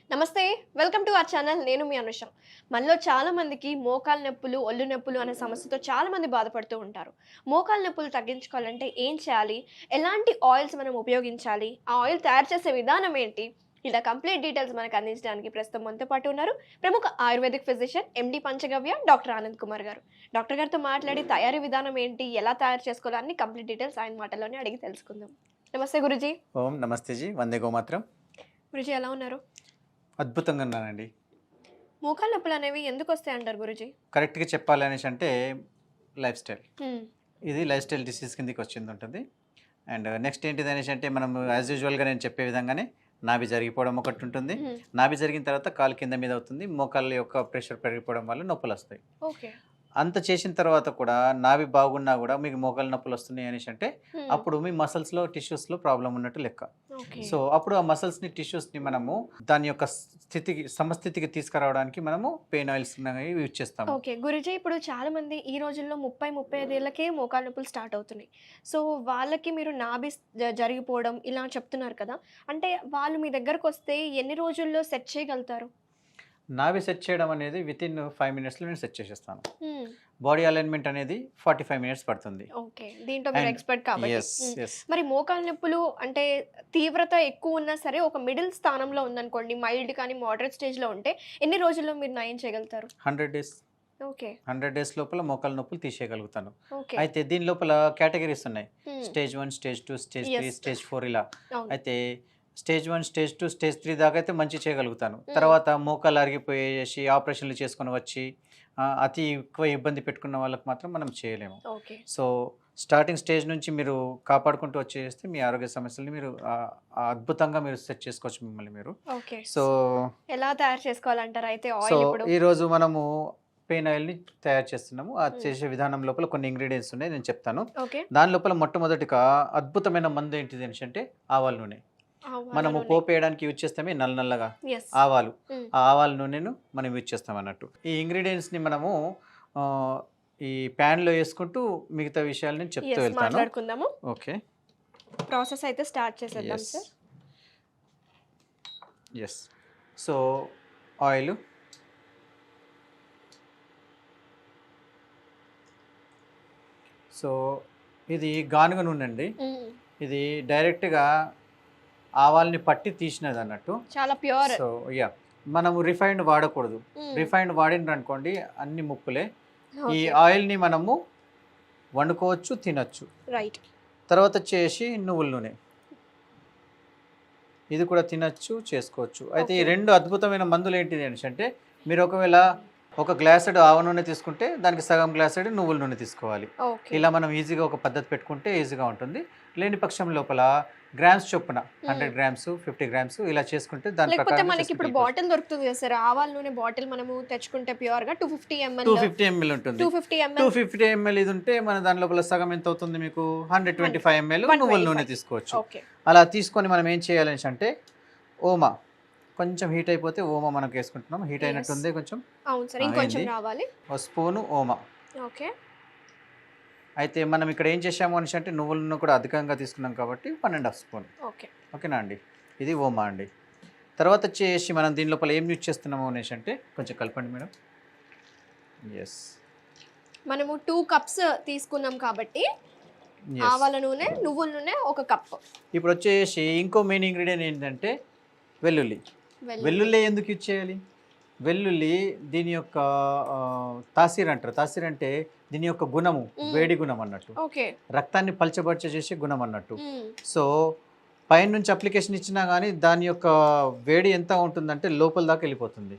నమస్తే welcome to our channel. నేను మీ అనుష. మనలో చాలా మందికి మోకాలు నొప్పులు, ఒళ్ళు నొప్పులు అనే సమస్యతో చాలా మంది బాధపడుతూ ఉంటారు. మోకాలు నొప్పులు తగ్గించుకోవాలంటే ఏం చేయాలి, ఎలాంటి ఆయిల్స్ మనం ఉపయోగించాలి, ఆ ఆయిల్ తయారు చేసే విధానం ఏంటి, ఇలా కంప్లీట్ డీటెయిల్స్ మనకు అందించడానికి ప్రస్తుతం మనతో పాటు ఉన్నారు ప్రముఖ ఆయుర్వేదిక్ ఫిజిషియన్ ఎండి పంచగవ్య డాక్టర్ ఆనంద్ కుమార్ గారు. డాక్టర్ గారితో మాట్లాడి తయారీ విధానం ఏంటి, ఎలా తయారు చేసుకోవాలో అన్ని కంప్లీట్ డీటెయిల్స్ ఆయన మాటల్లోనే అడిగి తెలుసుకుందాం. నమస్తే గురుజీ. ఓం నమస్తే జీ, వందే గోమాత్రం. గురుజీ ఎలా ఉన్నారు? అద్భుతంగా ఉన్నానండి. మోకాలు నొప్పులు అనేవి ఎందుకు వస్తాయి అంటారు గురుజీ? కరెక్ట్గా చెప్పాలి అనేసి అంటే లైఫ్ స్టైల్, ఇది లైఫ్ స్టైల్ డిసీజ్ కిందకి వచ్చింది ఉంటుంది. అండ్ నెక్స్ట్ ఏంటిది అనేసి అంటే మనం యాజ్ యూజువల్గా నేను చెప్పే విధంగానే నాభి జరిగిపోవడం ఒకటి ఉంటుంది. నాభి జరిగిన తర్వాత కాలు కింద మీద అవుతుంది, మోకాళ్ళ యొక్క ప్రెషర్ పెరిగిపోవడం వల్ల నొప్పులు వస్తాయి. ఓకే. అంత చేసిన తర్వాత కూడా నాభి బాగున్నా కూడా మీకు మోకాళ్ళ నొప్పులు వస్తున్నాయి అనేసి అంటే అప్పుడు మీ మసిల్స్లో టిష్యూస్లో ప్రాబ్లం ఉన్నట్టు లెక్క. సో అప్పుడు ఆ మసిల్స్ని టిష్యూస్ని మనము దాని యొక్క స్థితికి సమస్థితికి తీసుకురావడానికి మనము పెయిన్ ఆయిల్స్ యూజ్ చేస్తాము. ఓకే గురుజీ, ఇప్పుడు చాలా మంది ఈ రోజుల్లో 30-35 ఏళ్ళకే మోకాలు నొప్పులు స్టార్ట్ అవుతున్నాయి. సో వాళ్ళకి మీరు నాభి జరిగిపోవడం ఇలా చెప్తున్నారు కదా, అంటే వాళ్ళు మీ దగ్గరకు వస్తే ఎన్ని రోజుల్లో సెట్ చేయగలుగుతారు? నాభి సెట్ చేయడం అనేది వితిన్ 5 minutesలో నేను సెట్ చేసేస్తాను. బాడీ అలైన్మెంట్ అనేది 45 minutes పడుతుంది. ఓకే, దీంట్లో మీరు ఎక్స్పర్ట్ కాబట్టి. మరి మోకాలు నొప్పులు అంటే తీవ్రత ఎక్కువ ఉన్నా సరే ఒక మిడిల్ స్థానంలో ఉందనుకోండి, మైల్డ్ కానీ మోడరేట్ స్టేజ్లో ఉంటే ఎన్ని రోజుల్లో మీరు నయం చేయగలుగుతారు? 100 days. ఓకే, 100 days లోపల మోకాలు నొప్పులు తీసేయగలుగుతాను. అయితే దీని లోపల కేటగిరీస్ ఉన్నాయి, స్టేజ్ 1, స్టేజ్ 2, స్టేజ్ 3, స్టేజ్ 4 ఇలా. అయితే స్టేజ్ 1, స్టేజ్ 2, స్టేజ్ 3 దాకా అయితే మంచి చేయగలుగుతాను. తర్వాత మోకాలు అరిగిపోయేసి ఆపరేషన్లు చేసుకొని వచ్చి అతి ఎక్కువ ఇబ్బంది పెట్టుకున్న వాళ్ళకి మాత్రం మనం చేయలేము. సో స్టార్టింగ్ స్టేజ్ నుంచి మీరు కాపాడుకుంటూ వచ్చేస్తే మీ ఆరోగ్య సమస్యల్ని మీరు అద్భుతంగా మీరు సెట్ చేసుకోవచ్చు మిమ్మల్ని మీరు. సో ఎలా తయారు చేసుకోవాలంటారు? అయితే సో ఈరోజు మనము పెయిన్ ఆయిల్ని తయారు చేస్తున్నాము. ఆ చేసే విధానం లోపల కొన్ని ఇంగ్రీడియంట్స్ ఉన్నాయి, నేను చెప్తాను. దాని లోపల మొట్టమొదటిగా అద్భుతమైన మందు ఏంటిది ఏంటంటే ఆవాల నూనె. మనము పోపు వేయడానికి యూజ్ చేస్తామే నల్లగా ఆవాలు, ఆ ఆవాల నూనెను మనం యూజ్ చేస్తాం అన్నట్టు. ఈ ఇంగ్రీడియంట్స్ని మనము ఈ ప్యాన్లో వేసుకుంటూ మిగతా విషయాలు నేను చెప్తూ వెళ్తాను. ఓకే, ప్రాసెస్ అయితే స్టార్ట్ చేసేద్దాం sir. Yes. So oil, so ఇది గానుగ నూనె అండి. ఇది డైరెక్ట్గా ఆవాల్ని పట్టి తీసినది అన్నట్టు, చాలా ప్యూర్. సో యా, మనము రిఫైన్డ్ వాడకూడదు. రిఫైన్డ్ వాడినరు అనుకోండి అన్ని ముప్పులే. ఈ ఆయిల్ని మనము వండుకోవచ్చు, తినచ్చు. రైట్. తర్వాత వచ్చేసి నువ్వుల నూనె, ఇది కూడా తినచ్చు, చేసుకోవచ్చు. అయితే ఈ రెండు అద్భుతమైన మందులు ఏంటిది అంటే మీరు ఒకవేళ ఒక గ్లాసెడ్ ఆవ నూనె తీసుకుంటే దానికి సగం గ్లాసెడ్ నువ్వుల నూనె తీసుకోవాలి. ఇలా మనం ఈజీగా ఒక పద్ధతి పెట్టుకుంటే ఈజీగా ఉంటుంది. లేని పక్షం లోపల గ్రామ్స్ చొప్పున 100 grams, 50 grams ఇలా చేసుకుంటే దాని ప్రకారం మనకి ఇప్పుడు బాటిల్ దొరుకుతుంది కదా సార్, ఆవాల నూనె బాటిల్ మనము తెచ్చుకుంటే ప్యూర్ గా 250 ml ఉంటుంది. 250 ml ఇది ఉంటే మన దాని లోపల సగం ఎంత అవుతుంది మీకు 125 ml నువ్వుల నూనె తీసుకోవచ్చు. అలా తీసుకొని మనం ఏం చేయాలని అంటే ఓమా కొంచెం హీట్ అయిపోతే ఓమా మనకు వేసుకుంటున్నాం. హీట్ అయినట్టుంది కొంచెం, ఒక స్పూను ఓమా. ఓకే. అయితే మనం ఇక్కడ ఏం చేసాము అనేసి అంటే నువ్వుల నూనె కూడా అధికంగా తీసుకున్నాం కాబట్టి 1.5 స్పూన్. ఓకేనా అండి, ఇది ఓమా అండి. తర్వాత వచ్చేసి మనం దీని లోపల ఏం యూజ్ చేస్తున్నాము అనేసి అంటే కొంచెం కలపండి మేడం. ఎస్, మనము 2 cups తీసుకున్నాం కాబట్టి ఆవాల నూనె, నువ్వుల నూనె 1 cup. ఇప్పుడు వచ్చేసి ఇంకో మెయిన్ ఇంగ్రీడియంట్ ఏంటంటే వెల్లుల్లి. వెల్లుల్లి ఎందుకు యూజ్ చేయాలి? వెల్లుల్లి దీని యొక్క తాసీర్ అంటారు. తాసీర్ అంటే దీని యొక్క గుణము వేడి గుణం అన్నట్టు, రక్తాన్ని పల్చబర్చ చేసే గుణం అన్నట్టు. సో పైన నుంచి అప్లికేషన్ ఇచ్చినా కానీ దాని యొక్క వేడి ఎంత ఉంటుందంటే లోపల దాకా వెళ్ళిపోతుంది.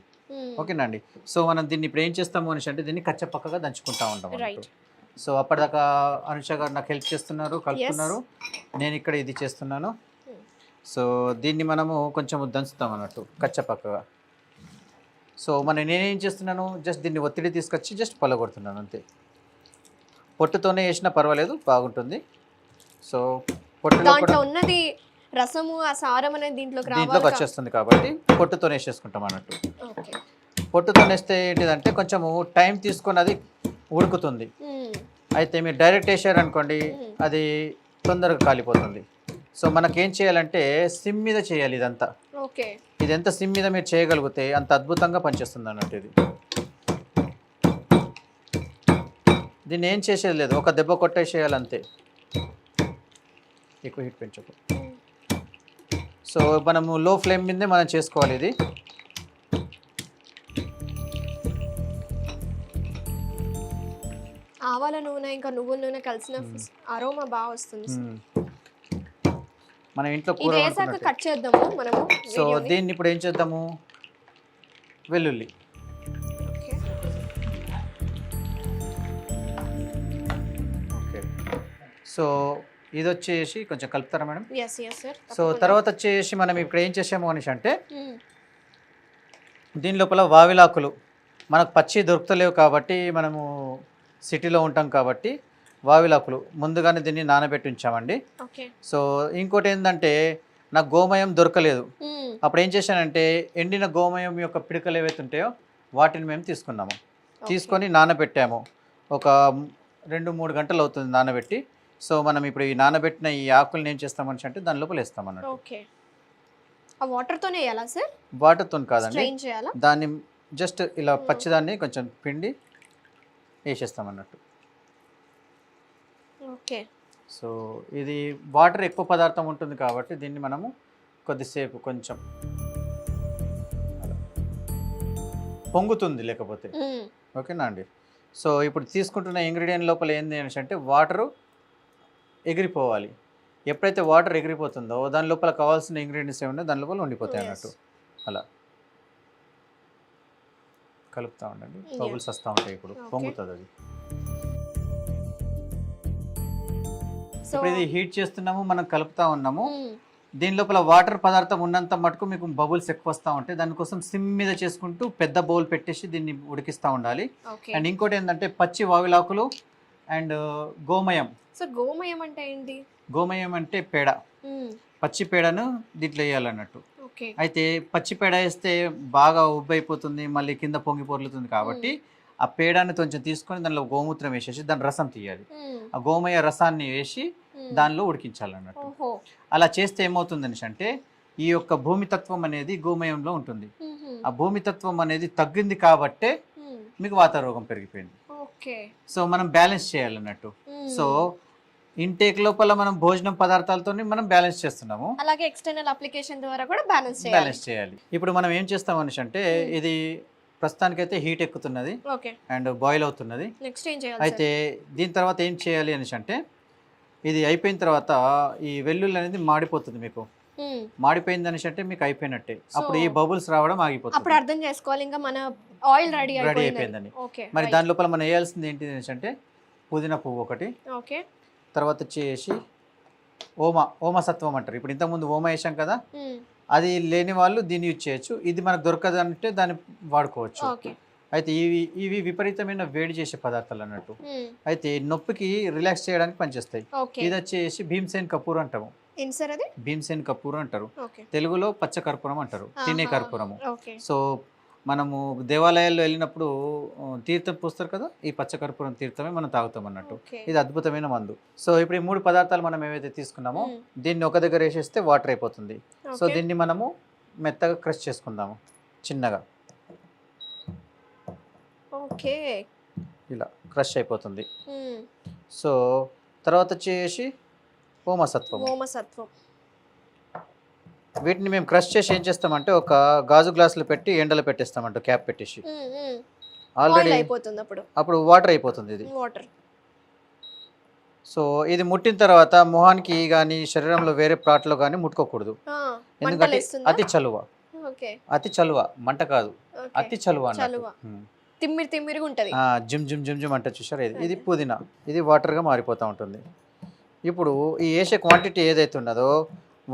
ఓకేనా అండి. సో మనం దీన్ని ఇప్పుడు ఏం చేస్తాము అనేసి అంటే దీన్ని కచ్చపక్కగా దంచుకుంటా ఉంటాం అన్నట్టు. సో అప్పటిదాకా అనుష గారు నాకు హెల్ప్ చేస్తున్నారు, కలుపుతున్నారు, నేను ఇక్కడ ఇది చేస్తున్నాను. సో దీన్ని మనము కొంచెం దంచుతాం అన్నట్టు కచ్చపక్కగా. సో నేనేం చేస్తున్నాను, జస్ట్ దీన్ని ఒత్తిడి తీసుకొచ్చి జస్ట్ పలగొడుతున్నాను అంతే. పొట్టుతోనే వేసినా పర్వాలేదు, బాగుంటుంది. సో పొట్టులో ఉన్నది రసము, ఆ సారం అనేది దీంట్లోకి వచ్చేస్తుంది కాబట్టి పొట్టుతోనే వేసేసుకుంటాం అన్నట్టు. పొట్టుతో వేస్తే ఏంటిదంటే కొంచెము టైం తీసుకొని అది ఉడుకుతుంది. అయితే మీరు డైరెక్ట్ వేసారనుకోండి అది తొందరగా కాలిపోతుంది. సో మనకేం చేయాలంటే సిమ్ మీద చేయాలి ఇదంతా. ఓకే. ఇది ఎంత సిమ్ మీద మీరు చేయగలిగితే అంత అద్భుతంగా పనిచేస్తుంది అన్నట్టు ఇది. దీన్ని ఏం చేసేది లేదు, ఒక దెబ్బ కొట్టేసేయాలి అంతే, ఎక్కువ హీట్ పెంచకు. సో మనము లో ఫ్లేమ్ మీదే మనం చేసుకోవాలి ఇది. ఆవాల నూనె ఇంకా నువ్వుల నూనె కలిసిన అరోమా బాగా వస్తుంది. మనం ఇంట్లో ఇది కూర వేసాక వండుకున్నట్టే. కట్ చేద్దాము మనము సో వీడియోని. దీన్ని ఇప్పుడు ఏం చేద్దాము, వెల్లుల్లి. ఓకే. ఓకే. సో ఇది వచ్చేసి కొంచెం కలుపుతారా మేడం? Yes sir. సో తర్వాత వచ్చేసి మనం ఇప్పుడు ఏం చేసాము అనేసి అంటే దీని లోపల వావిలాకులు మనకు పచ్చి దొరుకుతలేవు కాబట్టి మనము సిటీలో ఉంటాం కాబట్టి వావిలాకులు ముందుగానే దీన్ని నానబెట్టి ఉంచామండి. ఓకే. సో ఇంకోటి ఏంటంటే నాకు గోమయం దొరకలేదు, అప్పుడు ఏం చేశానంటే ఎండిన గోమయం యొక్క పిడకలు ఏవైతే ఉంటాయో వాటిని మేము తీసుకున్నాము, తీసుకొని నానబెట్టాము. ఒక 2-3 గంటలు అవుతుంది నానబెట్టి. సో మనం ఇప్పుడు ఈ నానబెట్టిన ఈ ఆకులను ఏం చేస్తామని అంటే దాని లోపల వేస్తామన్నట్టు. ఓకే. ఆ వాటర్తోనే వేయాలా సార్? వాటర్తో కాదండి, స్ట్రెయిన్ చేయాలా? దాన్ని జస్ట్ ఇలా పచ్చిదాన్ని కొంచెం పిండి వేసేస్తామన్నట్టు. ఓకే. సో ఇది వాటర్ ఎక్కువ పదార్థం ఉంటుంది కాబట్టి దీన్ని మనము కొద్దిసేపు కొంచెం అలా పొంగుతుంది లేకపోతే. ఓకేనా అండి. సో ఇప్పుడు తీసుకుంటున్న ఇంగ్రీడియంట్ లోపల ఏంది అనేసి అంటే వాటరు ఎగిరిపోవాలి. ఎప్పుడైతే వాటర్ ఎగిరిపోతుందో దాని లోపల కావాల్సిన ఇంగ్రీడియంట్స్ ఏమన్నా దాని లోపల ఉండిపోతాయి అన్నట్టు. అలా కలుపుతూ ఉండండి, బబుల్స్ వస్తూ ఉంటాయి, ఇప్పుడు పొంగుతుంది అది. ఇప్పుడు ఇది హీట్ చేస్తున్నాము, మనం కలుపుతా ఉన్నాము. దీని లోపల వాటర్ పదార్థం ఉన్నంత మటుకు మీకు బబుల్స్ ఎక్కువ వస్తూ ఉంటాయి. దానికోసం సిమ్ మీద చేసుకుంటూ పెద్ద బౌల్ పెట్టేసి దీన్ని ఉడికిస్తూ ఉండాలి. అండ్ ఇంకోటి ఏంటంటే పచ్చి వావిలాకులు అండ్ గోమయం. సో గోమయం అంటే ఏంటి? గోమయం అంటే పేడ, పచ్చి పేడను దీంట్లో వేయాలన్నట్టు. అయితే పచ్చి పేడ వేస్తే బాగా ఉబ్బైపోతుంది, మళ్ళీ కింద పొంగి పొర్లుతుంది కాబట్టి ఆ పేడాన్ని కొంచెం తీసుకొని దానిలో గోమూత్రం వేసేసి దాని రసం తీయాలి. ఆ గోమయ రసాన్ని వేసి దానిలో ఉడికించాలన్నట్టు. అలా చేస్తే ఏమవుతుంది అంటే ఈ యొక్క భూమితత్వం అనేది గోమయంలో ఉంటుంది. ఆ భూమితత్వం అనేది తగ్గింది కాబట్టే మీకు వాత రోగం పెరిగిపోయింది. సో మనం బ్యాలెన్స్ చేయాలన్నట్టు. సో ఇంటేక్ లోపల మనం భోజనం పదార్థాలతో మనం బ్యాలెన్స్ చేస్తున్నాము, అలాగే ఎక్స్టర్నల్ అప్లికేషన్ ద్వారా కూడా బ్యాలెన్స్ చేయాలి. ఇప్పుడు మనం ఏం చేస్తాం అనేసి అంటే ఇది ప్రస్తుతానికైతే హీట్ ఎక్కుతున్నది అండ్ బాయిల్ అవుతున్నది. అయితే దీని తర్వాత ఏం చేయాలి అనేసి అంటే ఇది అయిపోయిన తర్వాత ఈ వెల్లుల్లి అనేది మాడిపోతుంది. మీకు మాడిపోయింది అనేసి అంటే మీకు అయిపోయినట్టే. అప్పుడు ఈ బబుల్స్ రావడం ఆగిపోతుంది. అప్పుడు అర్థం చేసుకోవాలి ఇంకా మన ఆయిల్ రెడీ అయిపోయిందని. మరి దాని లోపల మనం వేయాల్సింది ఏంటి అనేసి అంటే పుదీనా పువ్వు ఒకటి, తర్వాత వచ్చేసి ఓమ సత్వం అంటారు. ఇప్పుడు ఇంతకుముందు ఓమ వేసాం కదా, అది లేని వాళ్ళు దీన్ని యూజ్ చేయొచ్చు. ఇది మనకు దొరకదు అంటే దాన్ని వాడుకోవచ్చు. అయితే ఇవి విపరీతమైన వేడి చేసే పదార్థాలు అన్నట్టు. అయితే నొప్పికి రిలాక్స్ చేయడానికి పనిచేస్తాయి. ఇది వచ్చేసి భీమ్సేన్ కపూర్ అంటాము. భీమ్సేన్ కపూర్ అంటారు, తెలుగులో పచ్చ కర్పూరం అంటారు, తినే కర్పూరము. సో మనము దేవాలయాల్లో వెళ్ళినప్పుడు తీర్థం పూస్తారు కదా, ఈ పచ్చకర్పూరం తీర్థమే మనం తాగుతాం అన్నట్టు. ఇది అద్భుతమైన మందు. సో ఇప్పుడు ఈ 3 పదార్థాలు మనం ఏవైతే తీసుకున్నామో దీన్ని ఒక దగ్గర వేసేస్తే వాటర్ అయిపోతుంది. సో దీన్ని మనము మెత్తగా క్రష్ చేసుకుందాము చిన్నగా. ఇలా క్రష్ అయిపోతుంది. సో తర్వాత వచ్చేసి ఓమసత్వం. వీటిని మేము క్రష్ చేసి ఏం చేస్తామంటే ఒక గాజు గ్లాసులు పెట్టి ఎండలో పెట్టేస్తామంట, క్యాప్ పెట్టేసి. ఆల్రెడీ అప్పుడు వాటర్ అయిపోతుంది ఇది. సో ఇది ముట్టిన తర్వాత మొహానికి కానీ శరీరంలో వేరే ప్లాట్లో కానీ ముట్టుకోకూడదు, ఎందుకంటే అతి చలువ. అతి చలువ, మంట కాదు, అతి చలువ అన్నట్టు. జిమ్ జిమ్ జిమ్ జిమ్ అంటే చూసారు. ఇది పుదీనా, ఇది వాటర్గా మారిపోతూ ఉంటుంది. ఇప్పుడు ఈ వేసే క్వాంటిటీ ఏదైతే ఉన్నదో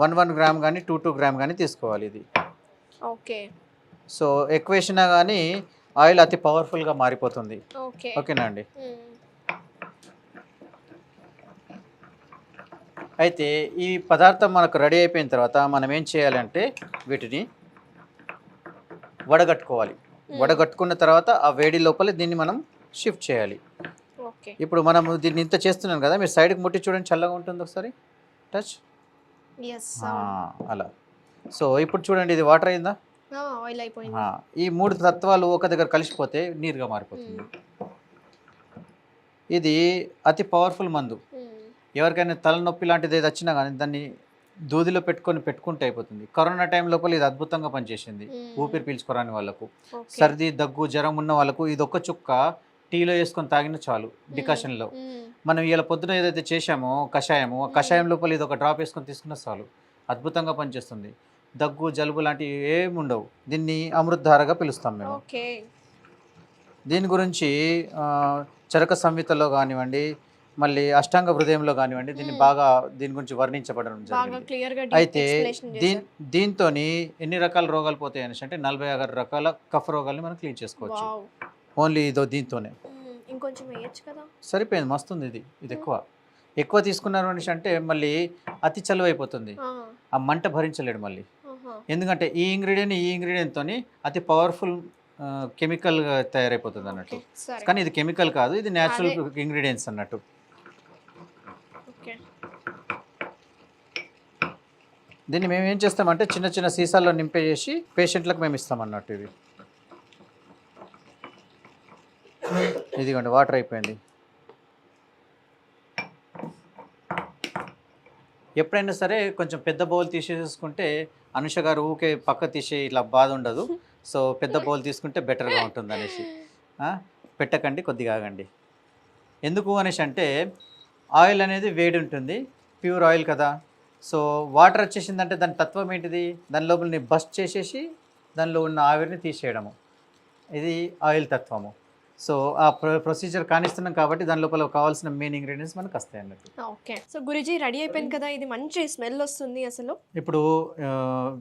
1 గ్రామ్ కానీ 2 గ్రామ్ కానీ తీసుకోవాలి ఇది. సో ఎక్కువ వేసినా కానీ ఆయిల్ అతి పవర్ఫుల్గా మారిపోతుంది. ఓకేనా అండి. అయితే ఈ పదార్థం మనకు రెడీ అయిపోయిన తర్వాత మనం ఏం చేయాలంటే వీటిని వడగట్టుకోవాలి. వడగట్టుకున్న తర్వాత ఆ వేడి లోపల దీన్ని మనం షిఫ్ట్ చేయాలి. ఇప్పుడు మనం దీన్ని ఇంత చేస్తున్నాం కదా, మీరు సైడ్కి ముట్టి చూడండి, చల్లగా ఉంటుంది. ఒకసారి టచ్ ఎస్ అలా. సో ఇప్పుడు చూడండి ఇది వాటర్ అయిందా? ఆయిల్ అయిపోయింది. ఈ 3 తత్వాలు ఒక దగ్గర కలిసిపోతే నీరుగా మారిపోతుంది. ఇది అతి పవర్ఫుల్ మందు. ఎవరికైనా తలనొప్పి లాంటిది ఏది వచ్చినా కానీ దాన్ని దూదిలో పెట్టుకుంటే అయిపోతుంది. కరోనా టైం లోపల ఇది అద్భుతంగా పనిచేసింది ఊపిరి పీల్చుకోరాని వాళ్ళకు. సర్ది దగ్గు జ్వరం ఉన్న వాళ్ళకు ఇది ఒక్క చుక్క టీలో వేసుకొని తాగినా చాలు డికాషన్లో. మనం ఇలా పొద్దున ఏదైతే చేశామో కషాయము, ఆ కషాయం లోపల ఇది ఒక డ్రాప్ వేసుకొని తీసుకున్నా చాలు, అద్భుతంగా పనిచేస్తుంది. దగ్గు జలుబు లాంటివి ఏమి ఉండవు. దీన్ని అమృతధారగా పిలుస్తాం మేము. దీని గురించి చరక సంహితలో కానివ్వండి, మళ్ళీ అష్టాంగ హృదయంలో కానివ్వండి దీని గురించి వర్ణించబడడం జరిగింది. అయితే దీంతో ఎన్ని రకాల రోగాలు పోతాయి అనేసి అంటే 46 రకాల కఫ రోగాల్ని మనం క్లీన్ చేసుకోవచ్చు ఓన్లీ దీంతోనే. ఇంకొంచెం వేయొచ్చు కదా? సరిపోయింది, మస్తుంది. ఇది ఎక్కువ తీసుకున్నారు అనేసి అంటే మళ్ళీ అతి చలువ అయిపోతుంది, ఆ మంట భరించలేడు మళ్ళీ. ఎందుకంటే ఈ ఇంగ్రీడియంట్తో అతి పవర్ఫుల్ కెమికల్ తయారైపోతుంది అన్నట్టు. కానీ ఇది కెమికల్ కాదు, ఇది న్యాచురల్ ఇంగ్రీడియంట్స్ అన్నట్టు. దీన్ని మేము ఏం చేస్తామంటే చిన్న చిన్న సీసాల్లో నింపేసి పేషెంట్లకు మేము ఇస్తాం అన్నట్టు. ఇదిగోండి వాటర్ అయిపోయింది. ఎప్పుడైనా సరే కొంచెం పెద్ద బౌల్ తీసేసుకుంటే అనుష గారు ఊకే పక్క తీసే ఇట్లా బాధ ఉండదు. సో పెద్ద బౌల్ తీసుకుంటే బెటర్గా ఉంటుంది అనేసి పెట్టకండి, కొద్దిగా ఆగండి. ఎందుకు అనేసి అంటే ఆయిల్ అనేది వేడి ఉంటుంది, ప్యూర్ ఆయిల్ కదా. సో వాటర్ వచ్చేసిందంటే దాని తత్వం ఏంటిది, దాని లోపలని బస్ట్ చేసేసి దానిలో ఉన్న ఆవిరిని తీసేయడము, ఇది ఆయిల్ తత్వము. సో ఆ ప్రొసీజర్ కానిస్తున్నాం కాబట్టి దాని లోపల కావాల్సిన మెయిన్ ఇంగ్రీడియంట్స్ మనకు వస్తాయి అన్నట్టు. ఓకే. సో గురుజీ రెడీ అయిపోయింది కదా, ఇది మంచి స్మెల్ వస్తుంది అసలు. ఇప్పుడు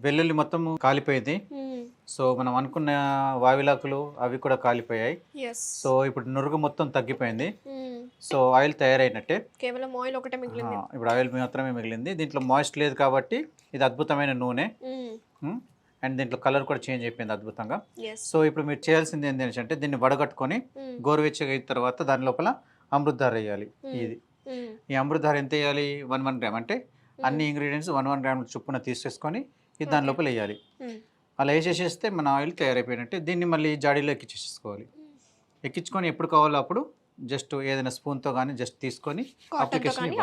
వెల్లుల్లి మొత్తం కాలిపోయింది. సో మనం అనుకున్న వావిలాకులు అవి కూడా కాలిపోయాయి. సో ఇప్పుడు నురుగు మొత్తం తగ్గిపోయింది. సో ఆయిల్ తయారైనట్టే, కేవలం ఆయిల్ ఒకటే మిగిలింది. ఇప్పుడు ఆయిల్ మాత్రమే మిగిలింది. దీంట్లో మాయిస్ట్ లేదు కాబట్టి ఇది అద్భుతమైన నూనె. అండ్ దీంట్లో కలర్ కూడా చేంజ్ అయిపోయింది అద్భుతంగా. సో ఇప్పుడు మీరు చేయాల్సింది ఏంటి అంటే దీన్ని వడగట్టుకొని గోరువెచ్చగా అయిన తర్వాత దాని లోపల అమృతధార వేయాలి. ఈ అమృతధార ఎంత వేయాలి, 1 గ్రామ్. అంటే అన్ని ఇంగ్రీడియంట్స్ 1 గ్రామ్ చొప్పున తీసేసుకొని ఇది దాని లోపల వేయాలి. అలా వేసేసేస్తే మన ఆయిల్ తయారైపోయినట్టే. దీన్ని మళ్ళీ జాడీలో ఎక్కించేసుకోవాలి. ఎక్కించుకొని ఎప్పుడు కావాలో అప్పుడు జస్ట్ ఏదైనా స్పూన్తో కానీ జస్ట్ తీసుకొని అప్లికేషన్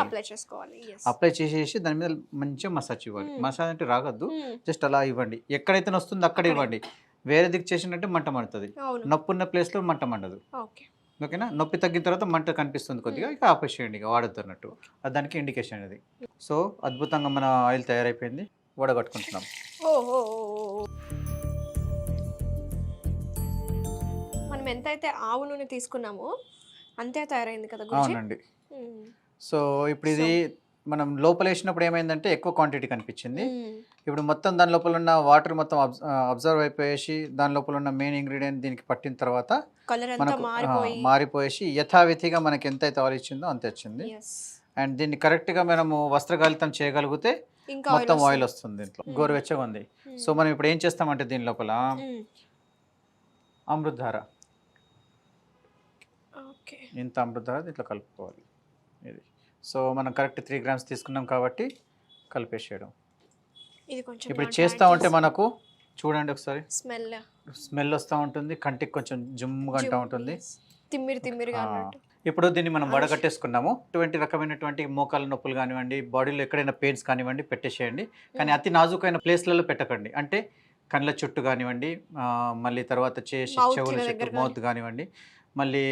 అప్లై చేసేసి దాని మీద మంచిగా మసాజ్ ఇవ్వాలి. మసాజ్ అంటే రాగద్దు, జస్ట్ అలా ఇవ్వండి. ఎక్కడైతే వస్తుందో అక్కడ ఇవ్వండి. వేరే దిక్కు చేసినట్టే మంట మండుతుంది, నొప్పి ఉన్న ప్లేస్లో మంట మండదు. ఓకేనా? నొప్పి తగ్గిన తర్వాత మంట కనిపిస్తుంది కొద్దిగా, ఇక ఆపేసేయండి, ఇక వాడద్దు అన్నట్టు. దానికి ఇండికేషన్ అది. సో అద్భుతంగా మన ఆయిల్ తయారైపోయింది, వడగట్టుకుంటున్నాం. మనం ఎంతైతే ఆవు నూనె తీసుకున్నామో అంతే తయారైంది కదా? అవునండి. సో ఇప్పుడు ఇది మనం లోపల వేసినప్పుడు ఏమైందంటే ఎక్కువ క్వాంటిటీ కనిపించింది. ఇప్పుడు మొత్తం దాని లోపల ఉన్న వాటర్ మొత్తం అబ్జర్వ్ అయిపోయేసి దాని లోపల ఉన్న మెయిన్ ఇంగ్రీడియంట్ దీనికి పట్టిన తర్వాత మనకు మారిపోయేసి యథావిధిగా మనకి ఎంతైతే ఆయిల్ ఇచ్చిందో అంతే వచ్చింది. అండ్ దీన్ని కరెక్ట్గా మనము వస్త్రగాలితం చేయగలిగితే మొత్తం ఆయిల్ వస్తుంది. దీంట్లో గోరువెచ్చగా ఉంది. సో మనం ఇప్పుడు ఏం చేస్తామంటే దీని లోపల అమృతధార, ఇంత అమృతధార దీంట్లో కలుపుకోవాలి. ఇది సో మనం కరెక్ట్ 3 గ్రామ్స్ తీసుకున్నాం కాబట్టి కలిపేసేయడం. ఇప్పుడు చేస్తూ ఉంటే మనకు చూడండి ఒకసారి స్మెల్ వస్తూ ఉంటుంది, కంటికి కొంచెం జుమ్ముగా అంటూ ఉంటుంది. ఇప్పుడు దీన్ని మనం వడగట్టేసుకున్నాము. ఇటువంటి రకమైనటువంటి మోకాల నొప్పులు కానివ్వండి, బాడీలో ఎక్కడైనా పెయిన్స్ కానివ్వండి పెట్టేసేయండి. కానీ అతి నాజుకైన ప్లేస్లలో పెట్టకండి. అంటే కళ్ళ చుట్టూ కానివ్వండి, మళ్ళీ తర్వాత చెవుల చుట్టూ మౌత్ కానివ్వండి, మళ్ళీ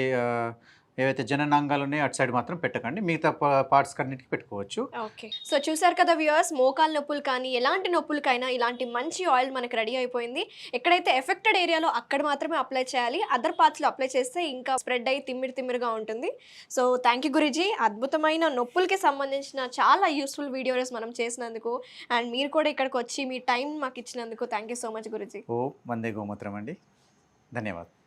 ఏవైతే జననాంగాలు ఉన్నాయో అటు సైడ్ మాత్రం పెట్టకండి, మిగతా పార్ట్స్ అన్నిటికీ పెట్టుకోవచ్చు. ఓకే. సో చూసారు కదా వ్యూవర్స్, మోకాల నొప్పులు కానీ ఎలాంటి నొప్పులకైనా ఇలాంటి మంచి ఆయిల్ మనకు రెడీ అయిపోయింది. ఎక్కడైతే ఎఫెక్టెడ్ ఏరియాలో అక్కడ మాత్రమే అప్లై చేయాలి, అదర్ పార్ట్స్లో అప్లై చేస్తే ఇంకా స్ప్రెడ్ అయ్యి తిమ్మిరిగా ఉంటుంది. సో థ్యాంక్ యూ గురూజీ, అద్భుతమైన నొప్పులకి సంబంధించిన చాలా యూస్ఫుల్ వీడియోస్ మనం చేసినందుకు, అండ్ మీరు కూడా ఇక్కడికి వచ్చి మీ టైం మాకు ఇచ్చినందుకు thank you so much guruji. వందే గోమూత్రం అండి, ధన్యవాదాలు.